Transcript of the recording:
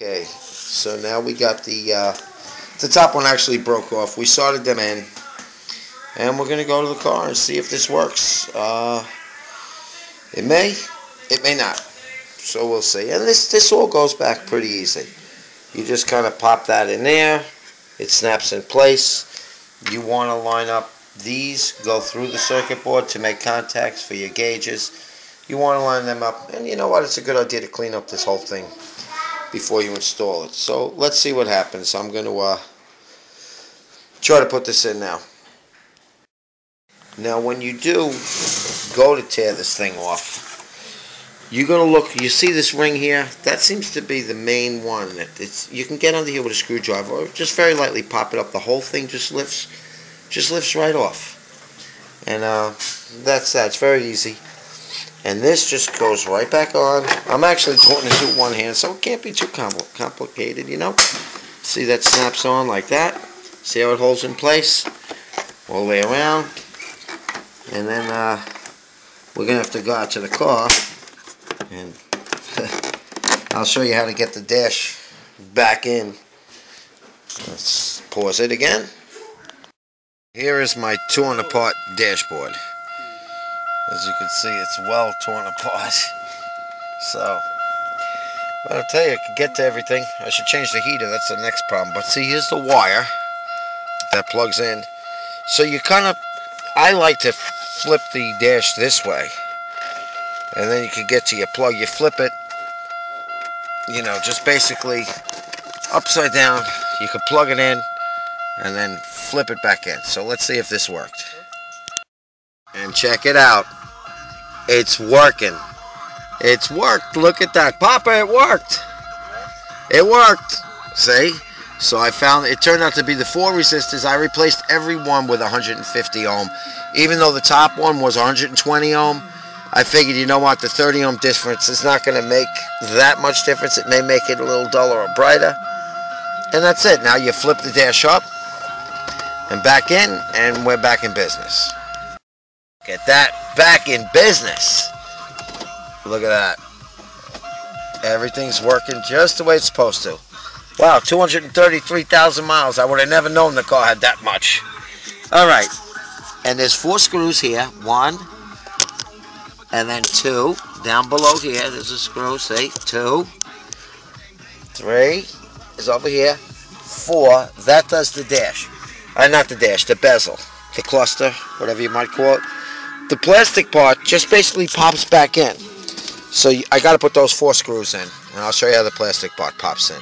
Okay, so now we got the top one actually broke off. We soldered them in, and we're gonna go to the car and see if this works. It may not. So we'll see. And this all goes back pretty easy. You just kind of pop that in there. It snaps in place. You want to line up these, go through the circuit board to make contacts for your gauges. You want to line them up, and you know what? It's a good idea to clean up this whole thing before you install it. So let's see what happens. I'm going to try to put this in now. Now when you do go to tear this thing off, you're going to look, you see this ring here? That seems to be the main one. You can get under here with a screwdriver or just very lightly pop it up. The whole thing just lifts right off. And that's that. It's very easy. And this just goes right back on. I'm actually doing this with one hand, so it can't be too complicated, you know. See, that snaps on like that. See how it holds in place? All the way around. And then we're going to have to go out to the car. And I'll show you how to get the dash back in. Let's pause it again. Here is my torn apart dashboard. As you can see, it's well torn apart. So, but I'll tell you, I can get to everything. I should change the heater, that's the next problem. But see, here's the wire that plugs in. So you kind of, I like to flip the dash this way. And then you can get to your plug. You flip it, you know, just basically upside down. You can plug it in and then flip it back in. So let's see if this worked. And check it out. It's working. It's worked. Look at that. Papa, it worked. It worked. See? So I found it turned out to be the 4 resistors. I replaced every one with 150 ohm. Even though the top one was 120 ohm, I figured, you know what, the 30 ohm difference is not going to make that much difference. It may make it a little duller or brighter. And that's it. Now you flip the dash up and back in, and we're back in business. Get that, back in business. Look at that. Everything's working just the way it's supposed to. Wow, 233,000 miles. I would have never known the car had that much. All right. And there's 4 screws here. 1. And then 2 down below here. There's a screw, see? 2. 3 is over here. 4, that does the dash. Not the dash, the bezel. The cluster, whatever you might call it. The plastic part just basically pops back in. So I got to put those 4 screws in. And I'll show you how the plastic part pops in.